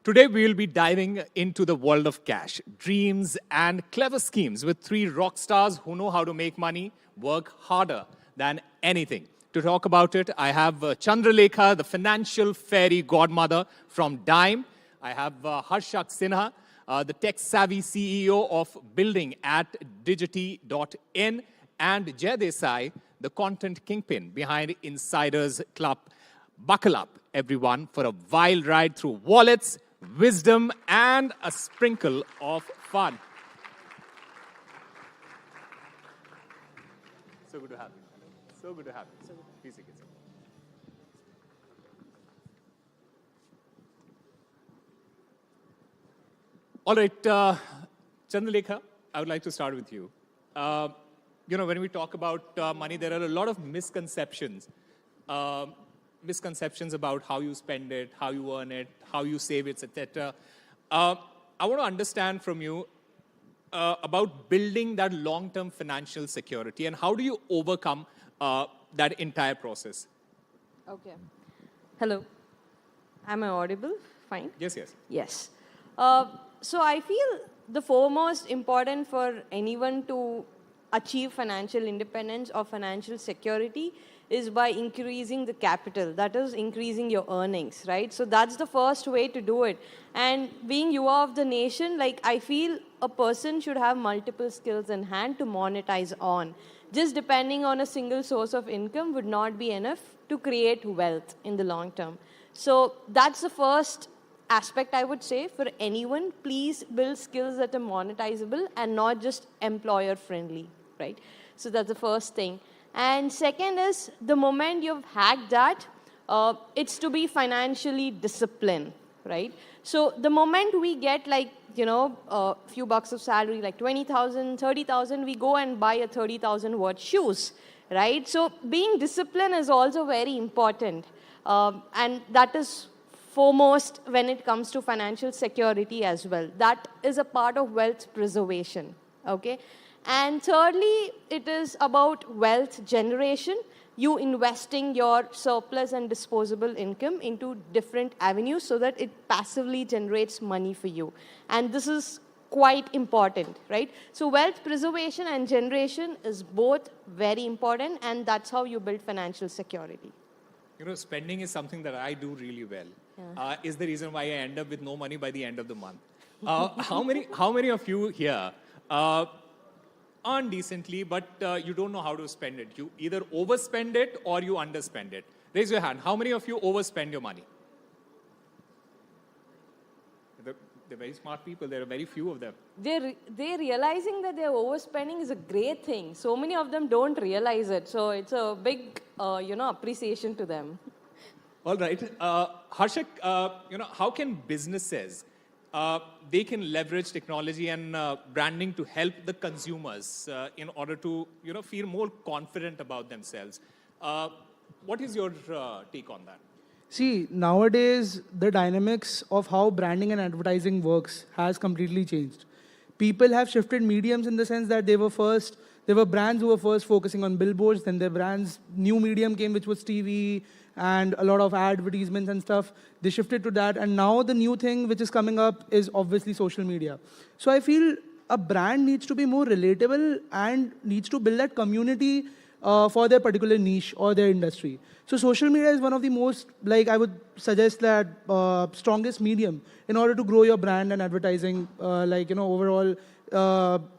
Today, we will be diving into the world of cash, dreams, and clever schemes with three rock stars who know how to make money, work harder than anything. To talk about it, I have Chandralekha, the financial fairy godmother from Dime. I have Harshak Sinha, the tech-savvy CEO of Building at Digity.in, and Desai, the content kingpin behind Insiders Club. Buckle up, everyone, for a wild ride through wallets, wisdom, and a sprinkle of fun. So good to have you. So good to have you. Please take it. All right, Chandralekha, I would like to start with you. When we talk about money, there are a lot of misconceptions. Misconceptions about how you spend it, how you earn it, how you save it, etc. I want to understand from you about building that long-term financial security and how do you overcome that entire process? Okay. Hello. Am I audible? Fine? Yes, yes. Yes. So I feel the foremost important for anyone to achieve financial independence or financial security is by increasing the capital, that is increasing your earnings, right? So that's the first way to do it. And being Yuva of the nation, I feel a person should have multiple skills in hand to monetize on. Just depending on a single source of income would not be enough to create wealth in the long term. So that's the first aspect I would say for anyone. Please build skills that are monetizable and not just employer friendly, right? So that's the first thing. And second is, the moment you've hacked that, it's to be financially disciplined, right? So the moment we get a few bucks of salary, like 20,000, 30,000, we go and buy a 30,000 worth shoes, right? So being disciplined is also very important. And that is foremost when it comes to financial security as well. That is a part of wealth preservation, okay? And thirdly, it is about wealth generation. You investing your surplus and disposable income into different avenues so that it passively generates money for you. And this is quite important, right? So wealth preservation and generation is both very important, and that's how you build financial security. Spending is something that I do really well. Yeah. Is the reason why I end up with no money by the end of the month. How many of you here earn decently, but you don't know how to spend it? You either overspend it or you underspend it. Raise your hand. How many of you overspend your money? They're very smart people. There are very few of them. They're realizing that they're overspending is a great thing. So many of them don't realize it. So it's a big, appreciation to them. All right. Harshak, how can businesses they can leverage technology and branding to help the consumers in order to feel more confident about themselves? What is your take on that? See, nowadays, the dynamics of how branding and advertising works has completely changed. People have shifted mediums in the sense that there were brands who were first focusing on billboards, then their brands, new medium came, which was TV, and a lot of advertisements and stuff. They shifted to that, and now the new thing which is coming up is obviously social media. So I feel a brand needs to be more relatable and needs to build that community for their particular niche or their industry. So social media is one of the most, I would suggest that strongest medium in order to grow your brand and advertising, overall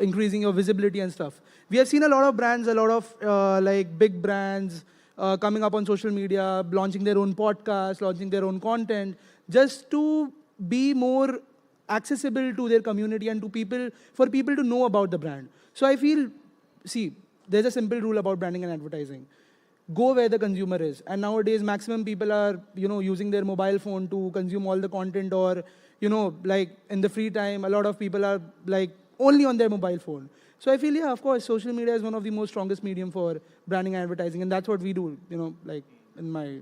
increasing your visibility and stuff. We have seen a lot of brands, a lot of big brands coming up on social media, launching their own podcast, launching their own content, just to be more accessible to their community and for people to know about the brand. So I feel, there's a simple rule about branding and advertising. Go where the consumer is. And nowadays, maximum people are, using their mobile phone to consume all the content, or, in the free time, a lot of people are only on their mobile phone. So I feel, yeah, of course, social media is one of the most strongest medium for branding and advertising, and that's what we do, in my...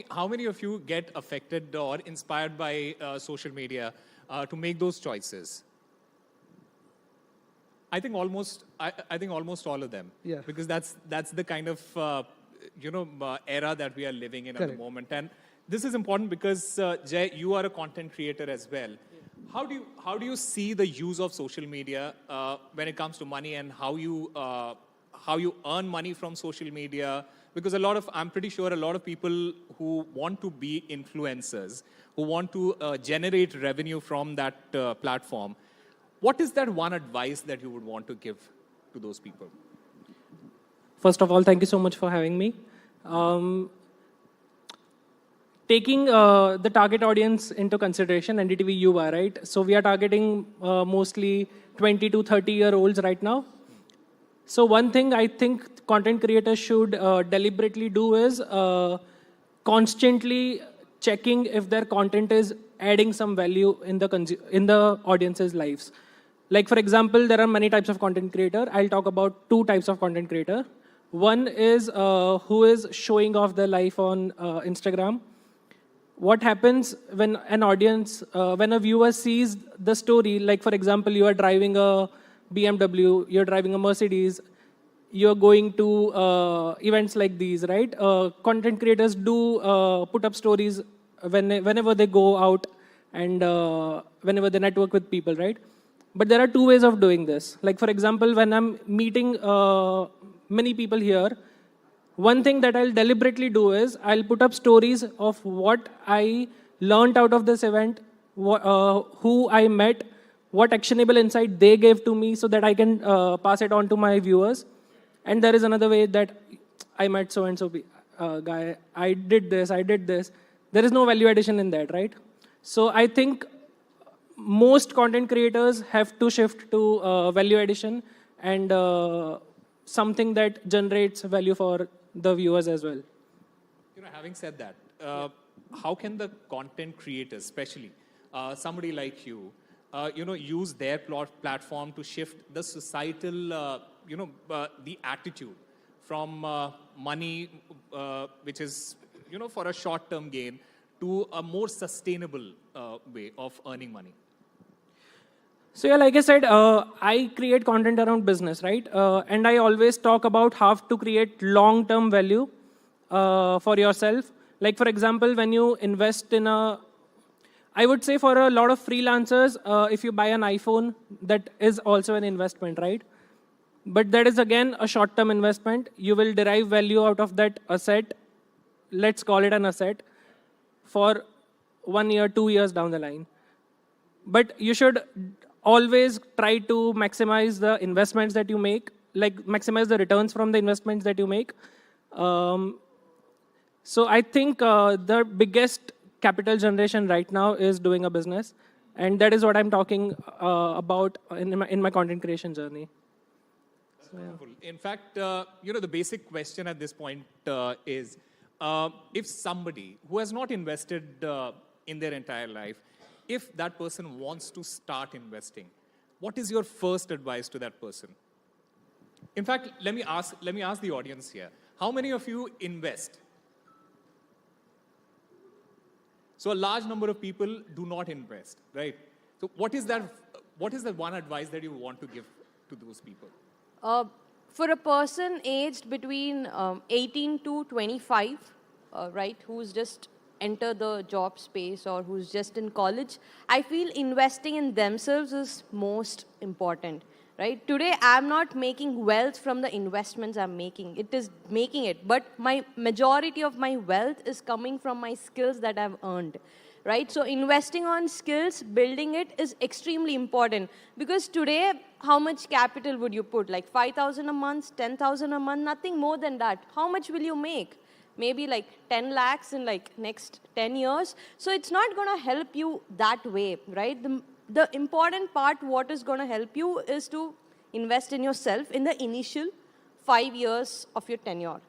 How many of you get affected or inspired by social media to make those choices? I think almost all of them. Yeah. Because that's the kind of era that we are living in at the moment. And this is important because, Jay, you are a content creator as well. How do you see the use of social media when it comes to money and how you earn money from social media? Because I'm pretty sure a lot of people who want to be influencers, who want to generate revenue from that platform, what is that one advice that you would want to give to those people? First of all, thank you so much for having me. Taking the target audience into consideration, NDTV Yuva, right? So we are targeting mostly 20 to 30-year-olds right now. So one thing I think content creators should deliberately do is constantly checking if their content is adding some value in the audience's lives. Like for example, there are many types of content creator. I'll talk about two types of content creator. One is who is showing off their life on Instagram. What happens when an audience, when a viewer sees the story, like for example, you are driving a BMW, you're driving a Mercedes, you're going to events like these, right? Content creators do put up stories whenever they go out and whenever they network with people, right? But there are two ways of doing this. Like for example, when I'm meeting many people here, one thing that I'll deliberately do is I'll put up stories of what I learned out of this event, who I met, what actionable insight they gave to me so that I can pass it on to my viewers. And there is another way that I met so-and-so guy, I did this. There is no value addition in that, right? So I think most content creators have to shift to value addition and something that generates value for the viewers as well. Having said that, how can the content creators, especially somebody like you, use their platform to shift the societal, the attitude from money, which is, for a short-term gain, to a more sustainable way of earning money? So yeah, like I said, I create content around business, right? And I always talk about how to create long-term value for yourself. Like for example, when you invest in I would say for a lot of freelancers, if you buy an iPhone, that is also an investment, right? But that is again a short-term investment. You will derive value out of that asset. Let's call it an asset for 1 year, 2 years down the line. But you should always try to maximize the investments that you make, like maximize the returns from the investments that you make. So I think the biggest capital generation right now is doing a business. And that is what I'm talking about in my content creation journey. So, yeah. In fact, the basic question at this point is, if somebody who has not invested in their entire life, if that person wants to start investing, what is your first advice to that person? In fact, let me ask the audience here. How many of you invest? So a large number of people do not invest, right? So what is that one advice that you want to give to those people? For a person aged between 18 to 25, right, who's just enter the job space or who's just in college, I feel investing in themselves is most important, right? Today, I'm not making wealth from the investments I'm making. It is making it, but my majority of my wealth is coming from my skills that I've earned, right? So investing on skills, building it is extremely important because today, how much capital would you put? Like 5,000 a month, 10,000 a month, nothing more than that. How much will you make? Maybe like 10 lakhs in like next 10 years. So it's not going to help you that way, right? The important part, what is going to help you is to invest in yourself in the initial 5 years of your tenure.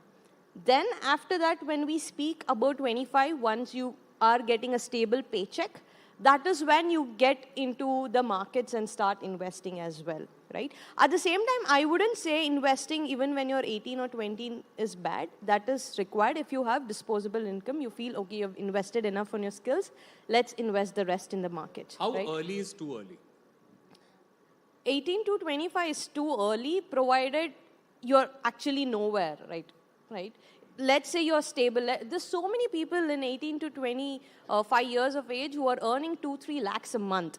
Then after that, when we speak about 25, once you are getting a stable paycheck, that is when you get into the markets and start investing as well, right? At the same time, I wouldn't say investing even when you're 18 or 20 is bad. That is required. If you have disposable income, you feel, okay, you've invested enough on your skills, let's invest the rest in the market. How right? early is too early? 18 to 25 is too early, provided you're actually nowhere, right? let's say you're stable. There's so many people in 18 to 25 years of age who are earning 2-3 lakhs a month,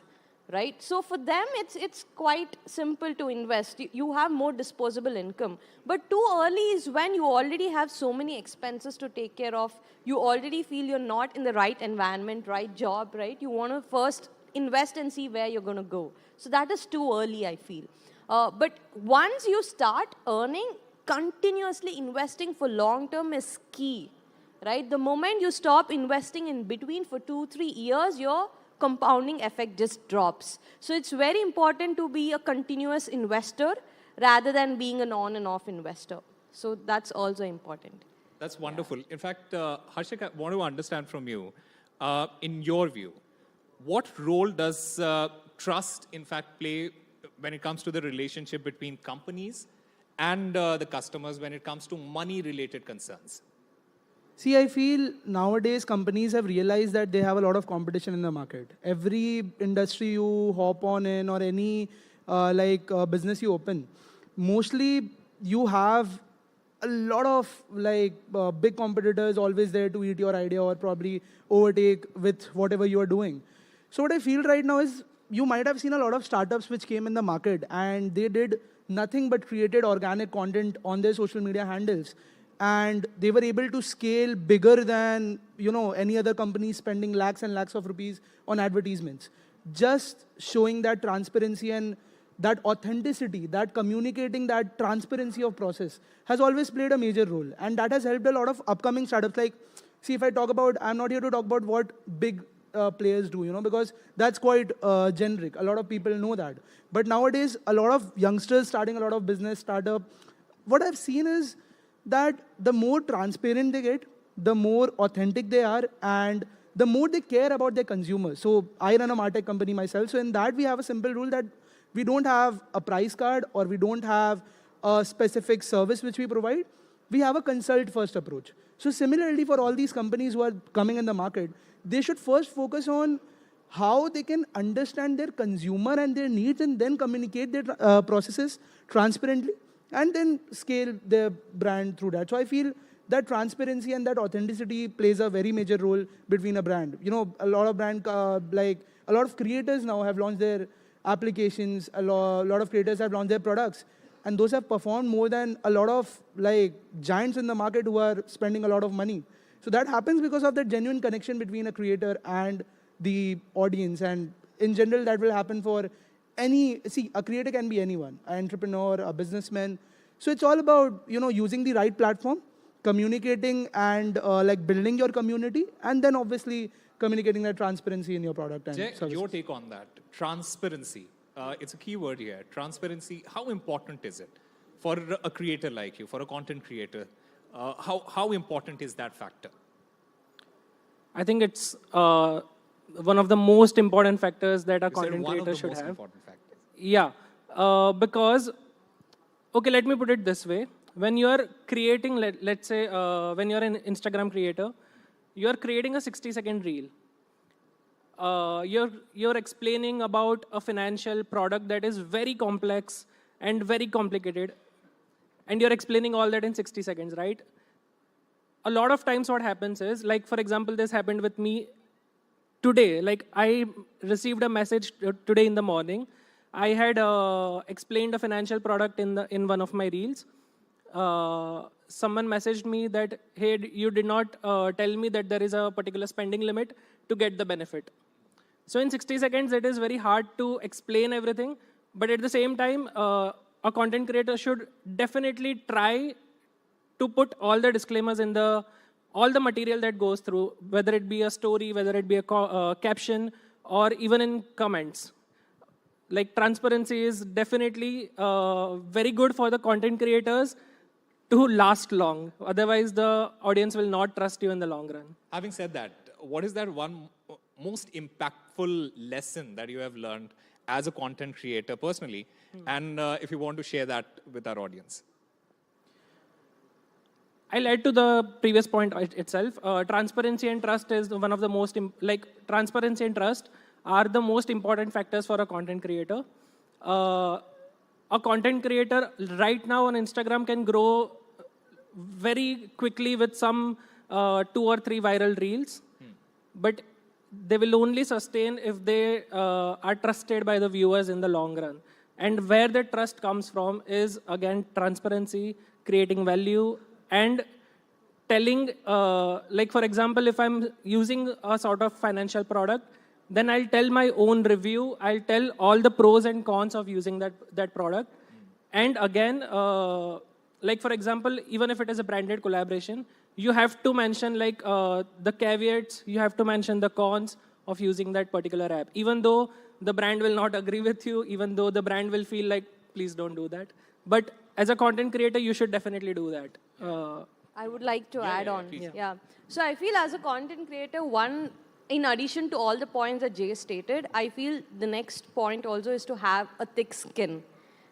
right? So for them, it's quite simple to invest. You have more disposable income. But too early is when you already have so many expenses to take care of. You already feel you're not in the right environment, right job, right? You want to first invest and see where you're going to go. So that is too early, I feel. But once you start earning, continuously investing for long term is key, right? The moment you stop investing in between for 2-3 years, your compounding effect just drops. So it's very important to be a continuous investor rather than being an on and off investor. So that's also important. That's wonderful. In fact, Harshak, I want to understand from you, in your view, what role does trust, in fact, play when it comes to the relationship between companies and the customers when it comes to money-related concerns? See, I feel nowadays companies have realized that they have a lot of competition in the market. Every industry you hop on in or any business you open, mostly you have a lot of big competitors always there to eat your idea or probably overtake with whatever you are doing. So what I feel right now is you might have seen a lot of startups which came in the market and they did nothing but created organic content on their social media handles. And they were able to scale bigger than, any other company spending lakhs and lakhs of rupees on advertisements. Just showing that transparency and that authenticity, that communicating that transparency of process has always played a major role. And that has helped a lot of upcoming startups. See, if I talk about, I'm not here to talk about what big players do, because that's quite generic. A lot of people know that. But nowadays, a lot of youngsters starting a lot of business, startup, what I've seen is that the more transparent they get, the more authentic they are, and the more they care about their consumers. So I run a MarTech company myself. So in that, we have a simple rule that we don't have a price card or we don't have a specific service which we provide. We have a consult-first approach. So similarly, for all these companies who are coming in the market, they should first focus on how they can understand their consumer and their needs and then communicate their processes transparently and then scale their brand through that. So I feel that transparency and that authenticity plays a very major role between a brand. A lot of a lot of creators now have launched their applications, a lot of creators have launched their products, and those have performed more than a lot of giants in the market who are spending a lot of money. So that happens because of that genuine connection between a creator and the audience. And in general, that will happen for a creator can be anyone, an entrepreneur, a businessman. So it's all about, using the right platform, communicating and building your community, and then obviously communicating that transparency in your product and Jay, services. your take on that. Transparency. It's a key word here. Transparency, how important is it for a creator like you, for a content creator? How important is that factor? I think it's one of the most important factors that a You said content one of creator the should most have. important factors. Yeah, because, okay, let me put it this way. When you're creating, let's say, when you're an Instagram creator, you're creating a 60-second reel. You're explaining about a financial product that is very complex and very complicated, and you're explaining all that in 60 seconds, right? A lot of times what happens is, for example, this happened with me today. I received a message today in the morning. I had explained a financial product in one of my reels. Someone messaged me that, hey, you did not tell me that there is a particular spending limit to get the benefit. So in 60 seconds, it is very hard to explain everything. But at the same time, a content creator should definitely try to put all the disclaimers in all the material that goes through, whether it be a story, whether it be a caption, or even in comments. Transparency is definitely very good for the content creators to last long. Otherwise, the audience will not trust you in the long run. Having said that, what is that one most impactful lesson that you have learned as a content creator personally? And if you want to share that with our audience. I'll add to the previous point itself. Transparency and trust is one of the most, transparency and trust are the most important factors for a content creator. A content creator right now on Instagram can grow very quickly with some 2 or 3 viral reels, but they will only sustain if they are trusted by the viewers in the long run. And where the trust comes from is, again, transparency, creating value, and telling, like for example, if I'm using a sort of financial product, then I'll tell my own review. I'll tell all the pros and cons of using that product. And again, like for example, even if it is a branded collaboration, you have to mention like the caveats, you have to mention the cons of using that particular app. Even though the brand will not agree with you, even though the brand will feel like, please don't do that. But as a content creator, you should definitely do that. I would like to add on. please. Yeah. So I feel as a content creator, one, in addition to all the points that Jay stated, I feel the next point also is to have a thick skin.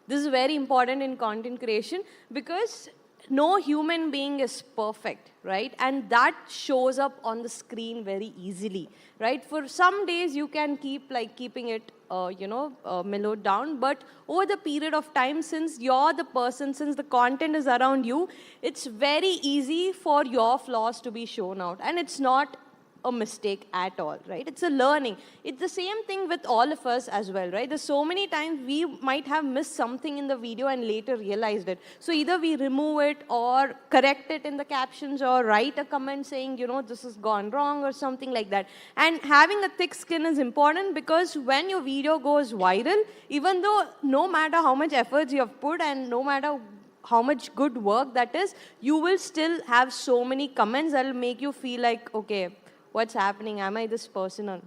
This is very important in content creation because no human being is perfect, right? And that shows up on the screen very easily, right? For some days you can keeping it, mellowed down, but over the period of time, since you're the person, since the content is around you, it's very easy for your flaws to be shown out, and it's not a mistake at all, right? It's a learning. It's the same thing with all of us as well, right? There's so many times we might have missed something in the video and later realized it. So either we remove it or correct it in the captions or write a comment saying, this has gone wrong or something like that. And having a thick skin is important because when your video goes viral, even though no matter how much efforts you have put and no matter how much good work that is, you will still have so many comments that will make you feel like, okay, what's happening? Am I this person? Or,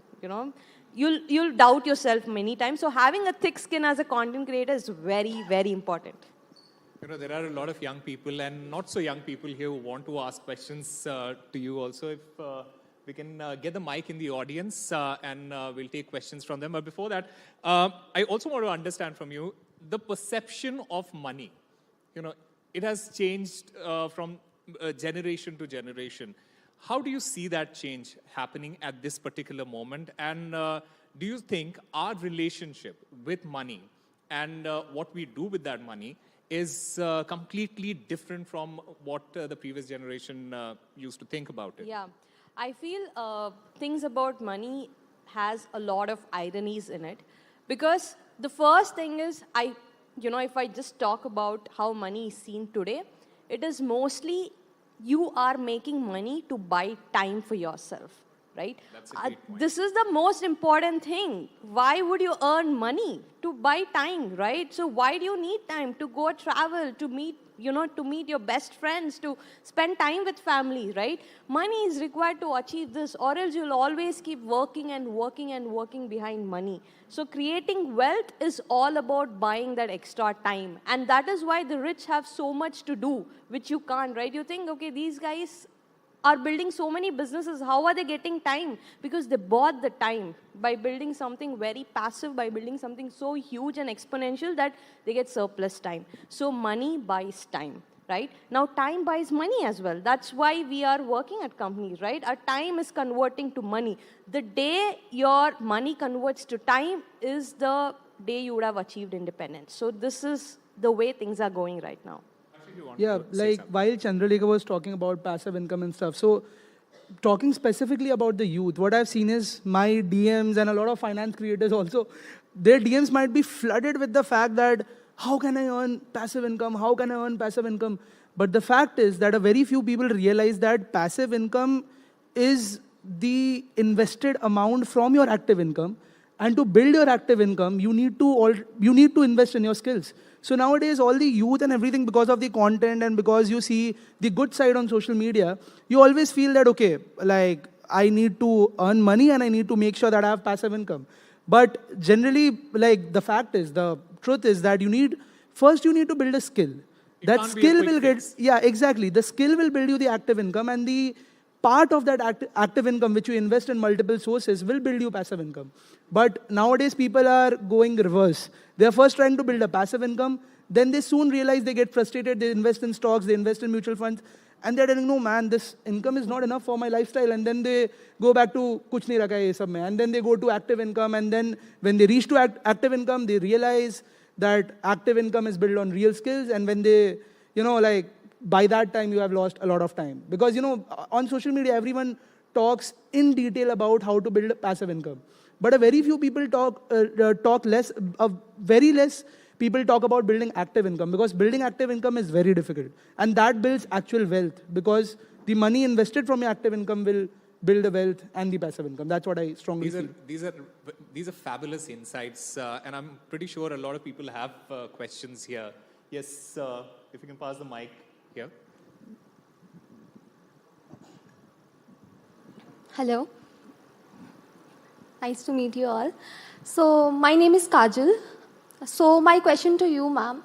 you'll doubt yourself many times. So having a thick skin as a content creator is very, very important. There are a lot of young people and not so young people here who want to ask questions to you also. If we can get the mic in the audience and we'll take questions from them. But before that, I also want to understand from you the perception of money. It has changed from generation to generation. How do you see that change happening at this particular moment? And do you think our relationship with money and what we do with that money is completely different from what the previous generation used to think about it? Yeah, I feel things about money has a lot of ironies in it. Because the first thing is, if I just talk about how money is seen today, it is mostly you are making money to buy time for yourself, right? That's a great point. This is the most important thing. Why would you earn money? To buy time, right? So why do you need time? To go travel, to meet your best friends, to spend time with family, right? Money is required to achieve this, or else you'll always keep working and working and working behind money. So creating wealth is all about buying that extra time. And that is why the rich have so much to do, which you can't, right? You think, okay, these guys are building so many businesses. How are they getting time? Because they bought the time by building something very passive, by building something so huge and exponential that they get surplus time. So money buys time, right? Now time buys money as well. That's why we are working at companies, right? Our time is converting to money. The day your money converts to time is the day you would have achieved independence. So this is the way things are going right now. Yeah, like while Chandralekha was talking about passive income and stuff, so talking specifically about the youth, what I've seen is my DMs and a lot of finance creators also, their DMs might be flooded with the fact that how can I earn passive income? How can I earn passive income? But the fact is that a very few people realize that passive income is the invested amount from your active income. And to build your active income, you need to invest in your skills. So nowadays, all the youth and everything, because of the content and because you see the good side on social media, you always feel that, okay, like I need to earn money and I need to make sure that I have passive income. But generally, like the truth is that you need to build a skill. That skill will get, yeah, exactly. The skill will build you the active income, and the part of that active income which you invest in multiple sources will build you passive income. But nowadays people are going reverse. They are first trying to build a passive income, then they soon realize they get frustrated, they invest in stocks, they invest in mutual funds, and they're telling, no man, this income is not enough for my lifestyle, and then they go back to kuch nahi rakha hai ye sab mein, and then they go to active income, and then when they reach to active income, they realize that active income is built on real skills, and when they, by that time you have lost a lot of time. Because, on social media, everyone talks in detail about how to build passive income. But a very few people talk less, very less people talk about building active income, because building active income is very difficult. And that builds actual wealth, because the money invested from your active income will build the wealth and the passive income. That's what I strongly feel. These are fabulous insights, and I'm pretty sure a lot of people have questions here. Yes, if you can pass the mic here. Hello. Nice to meet you all. So my name is Kajal. So my question to you, ma'am.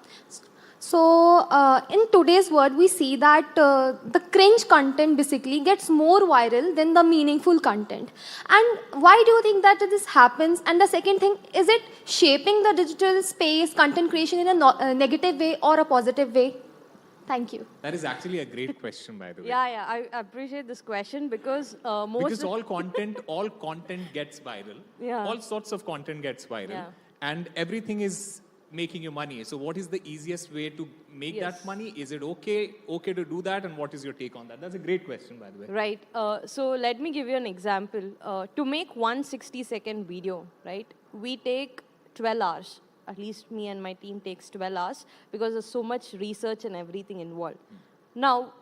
So in today's world, we see that the cringe content basically gets more viral than the meaningful content. And why do you think that this happens? And the second thing, is it shaping the digital space, content creation in a negative way or a positive way? Thank you. That is actually a great question, by the way. Yeah, I appreciate this question because Because all content gets viral. Yeah. All sorts of content gets viral. Yeah. And everything is making you money. So what is the easiest way to make that money? Is it okay to do that? And what is your take on that? That's a great question, by the way. Right. So let me give you an example. To make one 60-second video, right, we take 12 hours. At least me and my team takes 12 hours because there's so much research and everything involved. Now,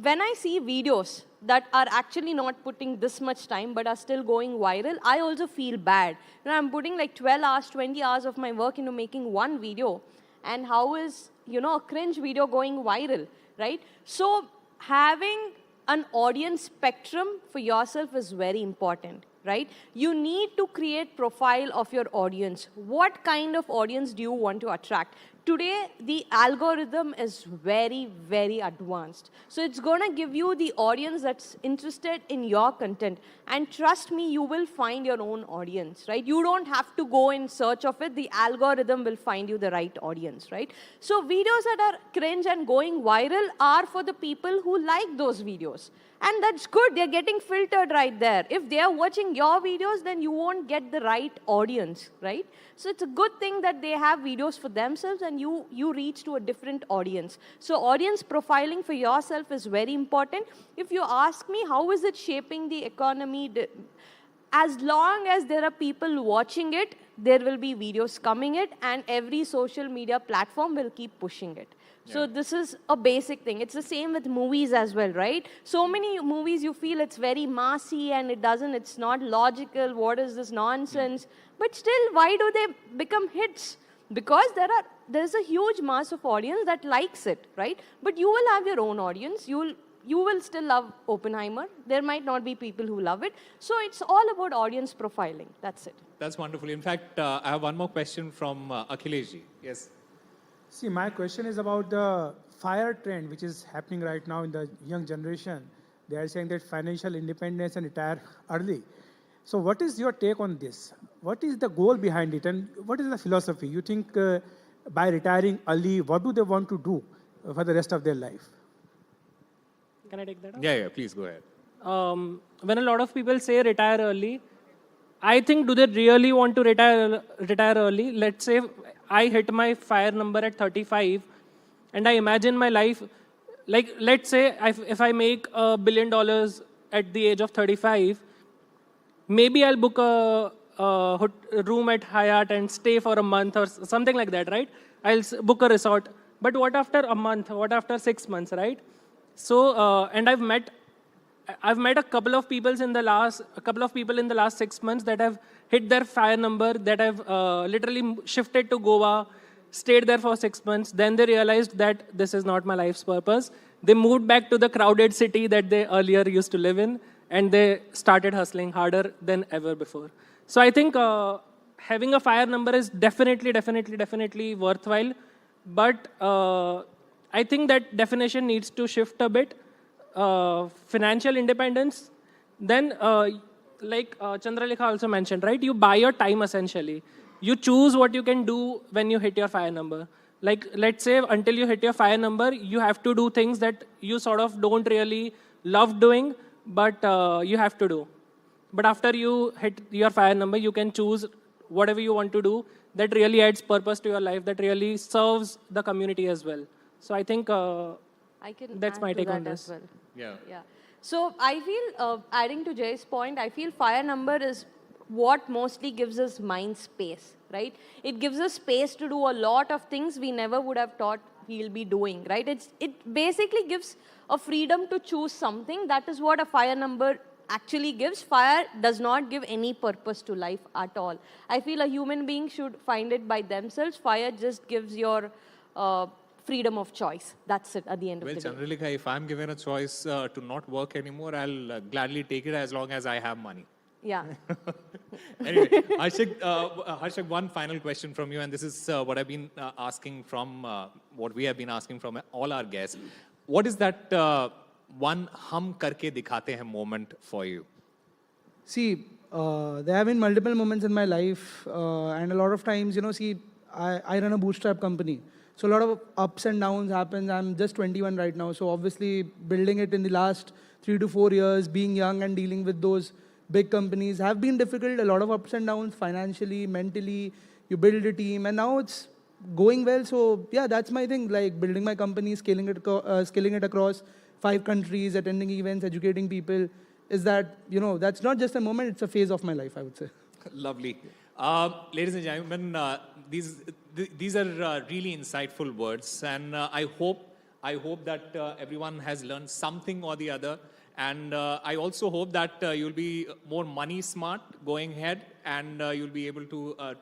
when I see videos that are actually not putting this much time but are still going viral, I also feel bad. I'm putting like 12 hours, 20 hours of my work into making one video. And how is, a cringe video going viral, right? So having an audience spectrum for yourself is very important, right? You need to create profile of your audience. What kind of audience do you want to attract? Today, the algorithm is very, very advanced. So it's going to give you the audience that's interested in your content. And trust me, you will find your own audience, right? You don't have to go in search of it. The algorithm will find you the right audience, right? So videos that are cringe and going viral are for the people who like those videos. And that's good. They're getting filtered right there. If they are watching your videos, then you won't get the right audience, right? So it's a good thing that they have videos for themselves and you reach to a different audience. So audience profiling for yourself is very important. If you ask me, how is it shaping the economy? As long as there are people watching it, there will be videos coming it, and every social media platform will keep pushing it. So this is a basic thing. It's the same with movies as well, right? So many movies you feel it's very massy and it's not logical. What is this nonsense? But still, why do they become hits? Because there's a huge mass of audience that likes it, right? But you will have your own audience. You will still love Oppenheimer. There might not be people who love it. So it's all about audience profiling. That's it. That's wonderful. In fact, I have one more question from Akhileshji. Yes. See, my question is about the FIRE trend, which is happening right now in the young generation. They are saying that financial independence and retire early. So what is your take on this? What is the goal behind it, and what is the philosophy? You think by retiring early, what do they want to do for the rest of their life? Can I take that up? Yeah, please go ahead. When a lot of people say retire early, I think, do they really want to retire early? Let's say I hit my FIRE number at 35, and I imagine my life, like, let's say if I make $1 billion at the age of 35, maybe I'll book a room at Hyatt and stay for a month or something like that, right? I'll book a resort. But what after a month? What after 6 months, right? So, and I've met a couple of people in the last 6 months that have hit their FIRE number, that have literally shifted to Goa, stayed there for 6 months. Then they realized that this is not my life's purpose. They moved back to the crowded city that they earlier used to live in, and they started hustling harder than ever before. So I think having a FIRE number is definitely worthwhile. But I think that definition needs to shift a bit. Financial independence, then like Chandralekha also mentioned, right? You buy your time essentially. You choose what you can do when you hit your FIRE number. Like, let's say until you hit your FIRE number, you have to do things that you sort of don't really love doing, but you have to do. But after you hit your FIRE number, you can choose whatever you want to do that really adds purpose to your life, that really serves the community as well. So I think I can That's add my to take that on this. as well. Yeah. Yeah. So I feel, adding to Jay's point, I feel fire number is what mostly gives us mind space, right? It gives us space to do a lot of things we never would have thought we'll be doing, right? It basically gives a freedom to choose something. That is what a fire number actually gives. Fire does not give any purpose to life at all. I feel a human being should find it by themselves. Fire just gives your freedom of choice. That's it at the end Well, of the day. Chandralekha, if I'm given a choice to not work anymore, I'll gladly take it as long as I have money. Yeah. Anyway, Harshak, one final question from you, and this is what I've been asking from, what we have been asking from all our guests. What is that one hum karke dikhate hain moment for you? See, there have been multiple moments in my life, and a lot of times, I run a bootstrap company. So a lot of ups and downs happen. I'm just 21 right now, so obviously building it in the last 3 to 4 years, being young and dealing with those big companies have been difficult. A lot of ups and downs financially, mentally. You build a team, and now it's going well. So yeah, that's my thing. Like building my company, scaling it across 5 countries, attending events, educating people. Is that that's not just a moment; it's a phase of my life, I would say. Lovely. Ladies and gentlemen, these are really insightful words, and I hope that everyone has learned something or the other. And I also hope that you'll be more money smart going ahead, and you'll be able to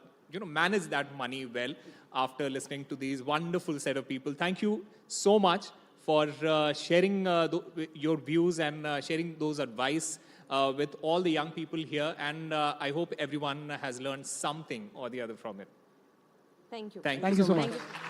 manage that money well after listening to these wonderful set of people. Thank you so much for sharing your views and sharing those advice with all the young people here. And I hope everyone has learned something or the other from it. Thank you. Thank Thank you so much. Thank you.